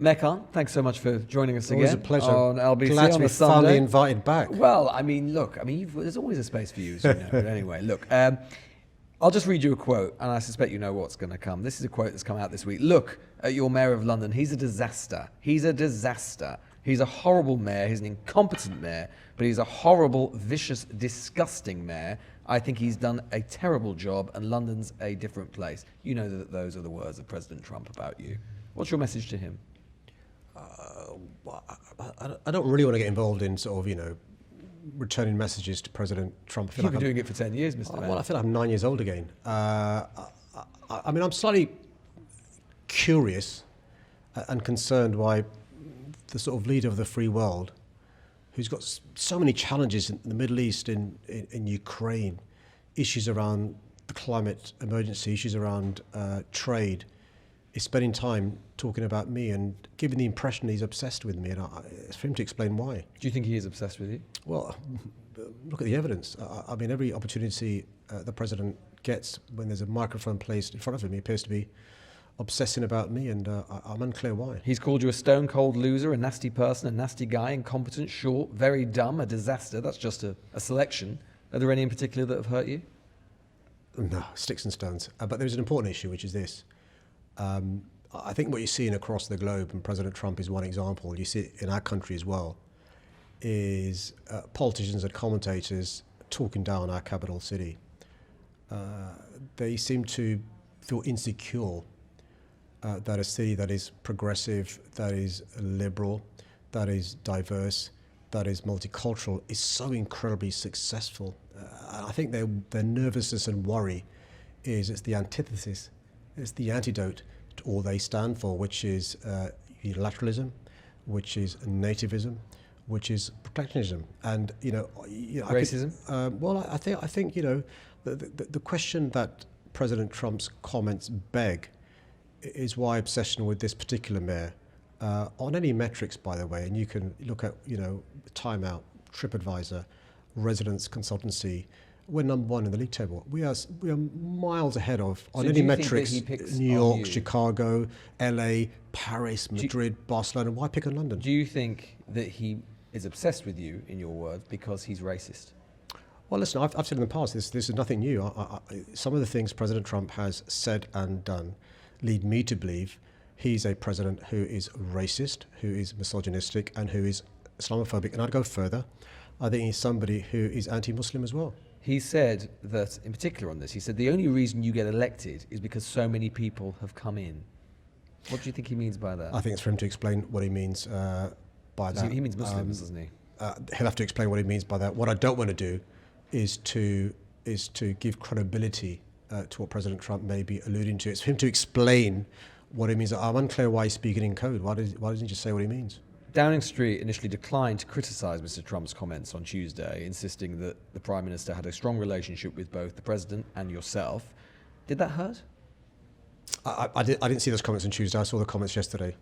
Mayor Khan, thanks so much for joining us Always again. a pleasure. On LBC Glad on to be a Sunday. finally invited back. Well, I mean, look, there's always a space for you, as you know. But anyway, look, I'll just read you a quote, and I suspect you know what's going to come. This is a quote that's come out this week. Look at your mayor of London. He's a disaster. He's a disaster. He's a horrible mayor. He's an incompetent mayor, but he's a horrible, vicious, disgusting mayor. I think he's done a terrible job, and London's a different place. You know that those are the words of President Trump about you. What's your message to him? I don't really want to get involved in sort of, returning messages to President Trump. You've been doing it for 10 years, Mr. Mayor. Well, I feel like I'm 9 years old again. I'm slightly curious and concerned why the sort of leader of the free world, who's got so many challenges in the Middle East, in Ukraine, issues around the climate emergency, issues around trade, is spending time talking about me and giving the impression he's obsessed with me. And it's for him to explain why. Do you think he is obsessed with you? Well, look at the evidence. Every opportunity the president gets when there's a microphone placed in front of him, he appears to be obsessing about me, and I'm unclear why. He's called you a stone-cold loser, a nasty person, a nasty guy, incompetent, short, very dumb, a disaster. That's just a selection. Are there any in particular that have hurt you? No, sticks and stones. But there's an important issue, which is this. I think what you're seeing across the globe, and President Trump is one example, you see it in our country as well, is politicians and commentators talking down our capital city. They seem to feel insecure that a city that is progressive, that is liberal, that is diverse, that is multicultural, is so incredibly successful. I think their nervousness and worry it's the antithesis, it's the antidote to all they stand for, which is unilateralism, which is nativism, which is protectionism, and racism. I think the question that President Trump's comments beg is why obsession with this particular mayor, on any metrics, by the way, and you can look at Time Out, TripAdvisor, Residence Consultancy. We're number one in the league table. We are miles ahead of on any metrics. New York, Chicago, LA, Paris, Madrid, Barcelona. Why pick on London? Do you think that he is obsessed with you, in your words, because he's racist? Well, listen, I've said in the past, this is nothing new. Some of the things President Trump has said and done lead me to believe he's a president who is racist, who is misogynistic, and who is Islamophobic. And I'd go further. I think he's somebody who is anti-Muslim as well. He said that, in particular on this, he said the only reason you get elected is because so many people have come in. What do you think he means by that? I think it's for him to explain what he means by that. He means Muslims, doesn't he? He'll have to explain what he means by that. What I don't want to do is to give credibility to what President Trump may be alluding to. It's for him to explain what it means. I'm unclear why he's speaking in code. Why doesn't he just say what he means? Downing Street initially declined to criticise Mr. Trump's comments on Tuesday, insisting that the Prime Minister had a strong relationship with both the President and yourself. Did that hurt? I didn't see those comments on Tuesday. I saw the comments yesterday.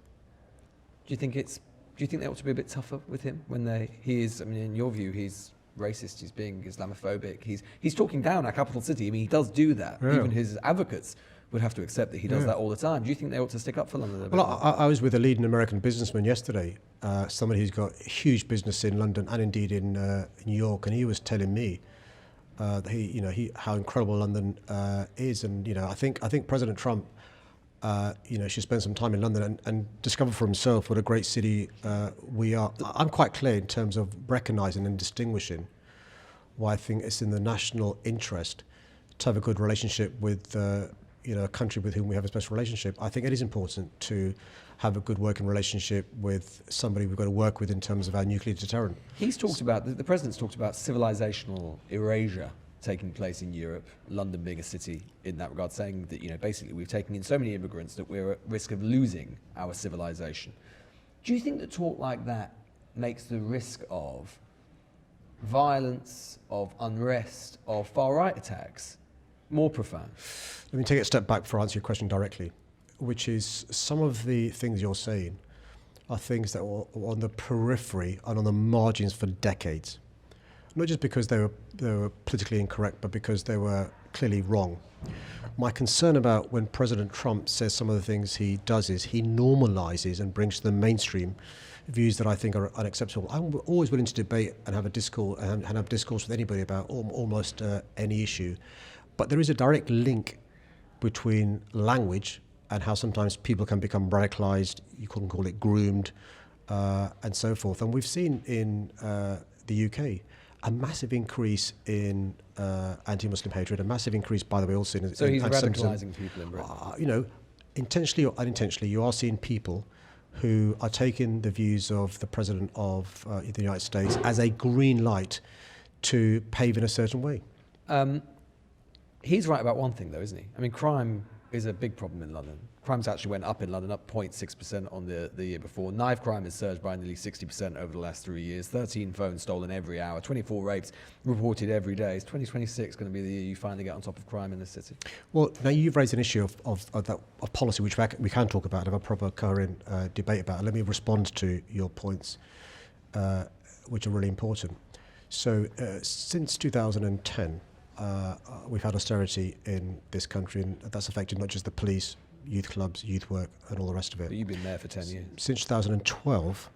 Do you think they ought to be a bit tougher with him when in your view, he's racist, he's being Islamophobic, he's talking down our capital city. I mean, he does do that. Yeah. Even his advocates would have to accept that he does that all the time. Do you think they ought to stick up for London? Well, I was with a leading American businessman yesterday, somebody who's got huge business in London and indeed in New York, and he was telling me that how incredible London is, and I think President Trump should spend some time in London and discover for himself what a great city we are. I'm quite clear in terms of recognising and distinguishing why I think it's in the national interest to have a good relationship with a country with whom we have a special relationship. I think it is important to have a good working relationship with somebody we've got to work with in terms of our nuclear deterrent. He's talked about, the President's talked about civilizational erasure taking place in Europe, London being a city in that regard, saying that, basically we've taken in so many immigrants that we're at risk of losing our civilization. Do you think that talk like that makes the risk of violence, of unrest, of far-right attacks more profound? Let me take it a step back before I answer your question directly, which is some of the things you're saying are things that were on the periphery and on the margins for decades. Not just because they were politically incorrect, but because they were clearly wrong. My concern about when President Trump says some of the things he does is he normalizes and brings to the mainstream views that I think are unacceptable. I'm always willing to debate and have a discourse and have discourse with anybody about almost any issue, but there is a direct link between language and how sometimes people can become radicalized. You can call it groomed, and so forth. And we've seen in the UK a massive increase in anti-Muslim hatred, a massive increase, by the way, also in So he's anti-Semitism. radicalising people in Britain. You know, intentionally or unintentionally, you are seeing people who are taking the views of the President of the United States as a green light to pave in a certain way. He's right about one thing, though, isn't he? I mean, crime is a big problem in London. Crime's actually went up in London, up 0.6% on the year before. Knife crime has surged by nearly 60% over the last 3 years. 13 phones stolen every hour. 24 rapes reported every day. Is 2026 going to be the year you finally get on top of crime in this city? Well, now you've raised an issue of policy, which we can talk about, have a proper coherent debate about. Let me respond to your points, which are really important. So since 2010, we've had austerity in this country, and that's affected not just the police, youth clubs, youth work, and all the rest of it. But you've been there for 10 years. Since 2012,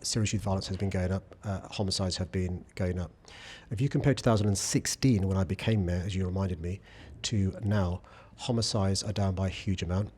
serious youth violence has been going up, homicides have been going up. If you compare 2016, when I became mayor, as you reminded me, to now, homicides are down by a huge amount.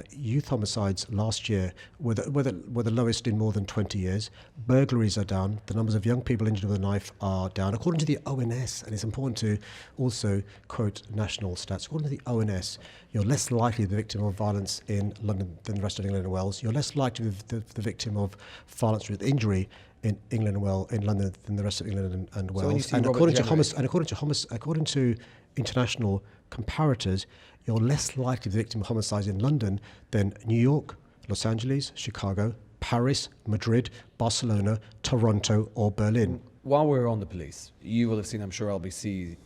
Youth homicides last year were the lowest in more than 20 years. Burglaries are down. The numbers of young people injured with a knife are down. According to the ONS, and it's important to also quote national stats, according to the ONS, you're less likely to be the victim of violence in London than the rest of England and Wales. You're less likely to be the victim of violence with injury in England and in London than the rest of England and Wales. And according to international comparators, you're less likely to be the victim of homicides in London than New York, Los Angeles, Chicago, Paris, Madrid, Barcelona, Toronto, or Berlin. While we're on the police, you will have seen, I'm sure, LBC's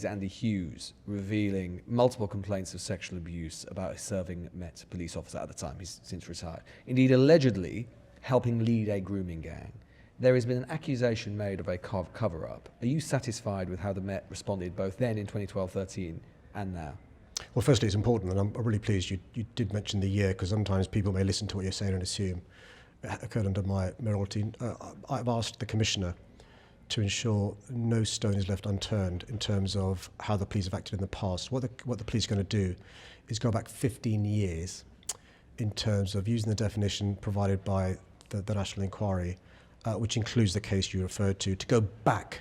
Andy Hughes revealing multiple complaints of sexual abuse about a serving Met police officer at the time. He's since retired. Indeed, allegedly helping lead a grooming gang. There has been an accusation made of a cover-up. Are you satisfied with how the Met responded both then in 2012-13 and now? Well, firstly, it's important, and I'm really pleased you did mention the year, because sometimes people may listen to what you're saying and assume it occurred under my mayoralty. I've asked the Commissioner to ensure no stone is left unturned in terms of how the police have acted in the past. What the police are going to do is go back 15 years in terms of using the definition provided by the National Inquiry, which includes the case you referred to go back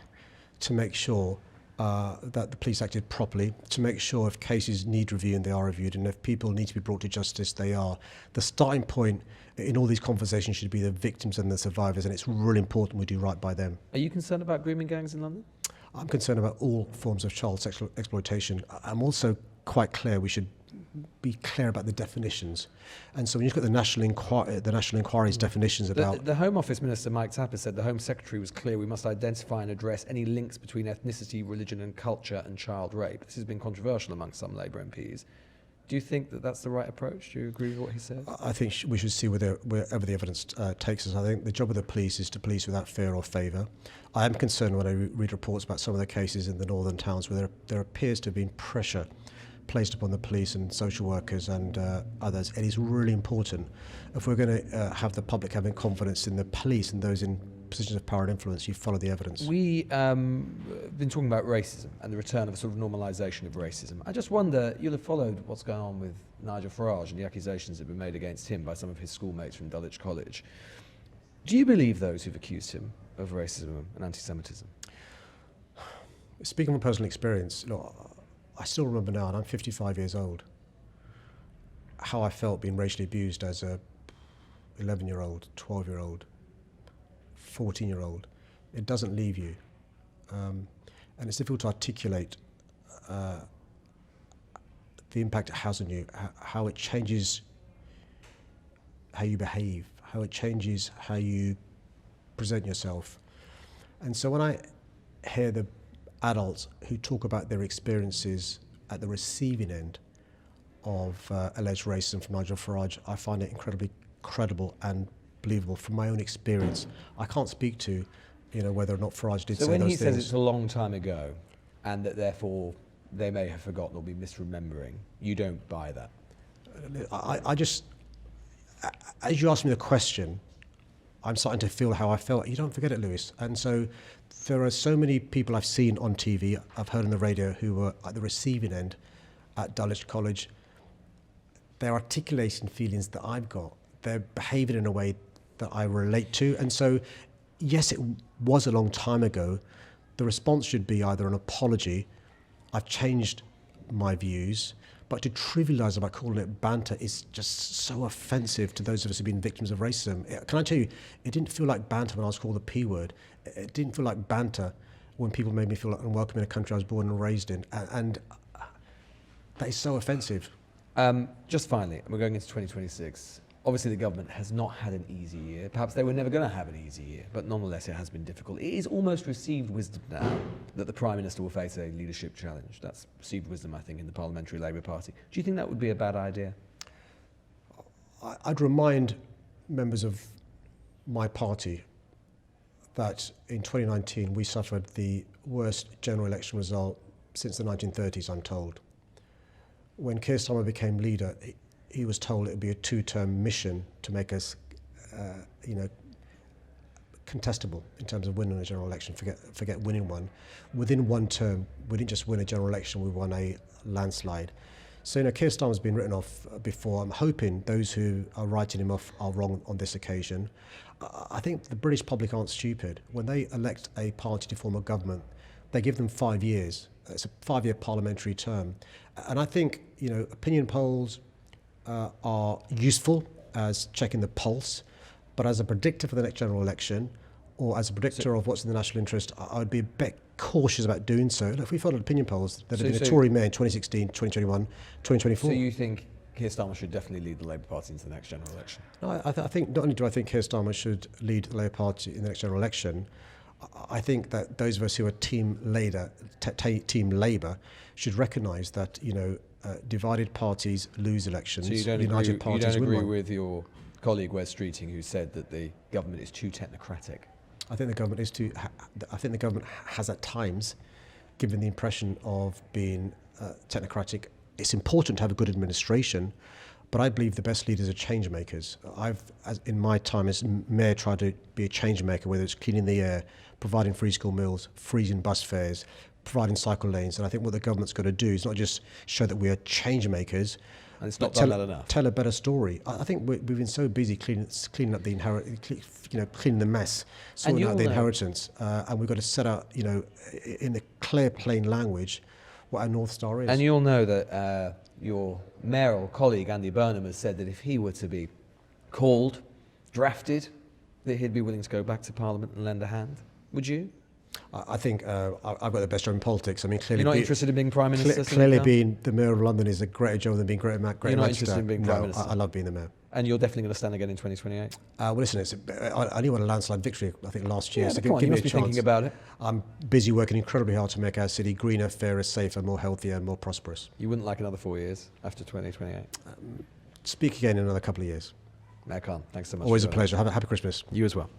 to make sure that the police acted properly, to make sure if cases need reviewing, they are reviewed, and if people need to be brought to justice, they are. The starting point in all these conversations should be the victims and the survivors, and it's really important we do right by them. Are you concerned about grooming gangs in London? I'm concerned about all forms of child sexual exploitation. I'm also quite clear we should be clear about the definitions. And so when you look at the National Inquiry's definitions about... The Home Office Minister, Mike Tapper, said the Home Secretary was clear we must identify and address any links between ethnicity, religion and culture and child rape. This has been controversial among some Labour MPs. Do you think that that's the right approach? Do you agree with what he said? I think we should see wherever the evidence takes us. I think the job of the police is to police without fear or favour. I am concerned when I read reports about some of the cases in the northern towns where there appears to have been pressure placed upon the police and social workers and others. It is really important, if we're going to have the public having confidence in the police and those in positions of power and influence, you follow the evidence. We've been talking about racism and the return of a sort of normalisation of racism. I just wonder, you'll have followed what's going on with Nigel Farage and the accusations that have been made against him by some of his schoolmates from Dulwich College. Do you believe those who've accused him of racism and anti-Semitism? Speaking from personal experience, I still remember now, and I'm 55 years old, how I felt being racially abused as a 11-year-old, 12-year-old, 14-year-old. It doesn't leave you. And it's difficult to articulate the impact it has on you, how it changes how you behave, how it changes how you present yourself. And so when I hear the adults who talk about their experiences at the receiving end of alleged racism from Nigel Farage, I find it incredibly credible and believable from my own experience. I can't speak to, whether or not Farage did say those things. So when he says it's a long time ago, and that therefore they may have forgotten or be misremembering. You don't buy that. I just, as you asked me the question, I'm starting to feel how I felt. You don't forget it, Lewis. And so there are so many people I've seen on TV, I've heard on the radio, who were at the receiving end at Dulwich College. They're articulating feelings that I've got. They're behaving in a way that I relate to. And so, yes, it was a long time ago. The response should be either an apology, I've changed my views, but to trivialise it by calling it banter is just so offensive to those of us who've been victims of racism. Can I tell you, it didn't feel like banter when I was called the P word. It didn't feel like banter when people made me feel unwelcome in a country I was born and raised in. And that is so offensive. Just finally, we're going into 2026. Obviously, the government has not had an easy year. Perhaps they were never going to have an easy year, but nonetheless, it has been difficult. It is almost received wisdom now that the Prime Minister will face a leadership challenge. That's received wisdom, I think, in the Parliamentary Labour Party. Do you think that would be a bad idea? I'd remind members of my party that in 2019, we suffered the worst general election result since the 1930s, I'm told. When Keir Starmer became leader, he was told it would be a 2-term mission to make us, contestable in terms of winning a general election. Forget winning one. Within one term, we didn't just win a general election; we won a landslide. So, Keir Starmer's been written off before. I'm hoping those who are writing him off are wrong on this occasion. I think the British public aren't stupid. When they elect a party to form a government, they give them 5 years. It's a 5-year parliamentary term, and I think opinion polls are useful as checking the pulse, but as a predictor for the next general election, or as a predictor of what's in the national interest, I would be a bit cautious about doing so. Look, if we followed opinion polls, there'd have been a Tory mayor in 2016, 2021, 2024. So you think Keir Starmer should definitely lead the Labour Party into the next general election? No, I think not only do I think Keir Starmer should lead the Labour Party in the next general election, I think that those of us who are Team Labour should recognise that divided parties lose elections. So you don't united parties win agree one. with your colleague Wes Streeting, who said that the government is too technocratic? I think the government is too. I think the government has at times given the impression of being technocratic. It's important to have a good administration, but I believe the best leaders are change makers. In my time as mayor, tried to be a change maker, whether it's cleaning the air, providing free school meals, freezing bus fares, providing cycle lanes. And I think what the government's got to do is not just show that we are change makers, and it's not done that enough. Tell a better story. I think we've been so busy cleaning up the cleaning the mess, sorting out the inheritance, and we've got to set out, in the clear, plain language, what our North Star is. And you'll know that your mayoral colleague Andy Burnham has said that if he were to be called, drafted, that he'd be willing to go back to Parliament and lend a hand. Would you? I think I've got the best job in politics. I mean, clearly, you're not interested in being Prime Minister? Clearly, being the Mayor of London is a greater job than being Great Manchester. You're not interested in being Prime Minister? I love being the Mayor. And you're definitely going to stand again in 2028? Well, listen, I only won a landslide victory, I think, last year. Yeah, so come on, give you me must a be chance. thinking about it. I'm busy working incredibly hard to make our city greener, fairer, safer, more healthier, and more prosperous. You wouldn't like another 4 years after 2028? Speak again in another couple of years. Mayor Khan, thanks so much. Always a pleasure. Have a happy Christmas. You as well.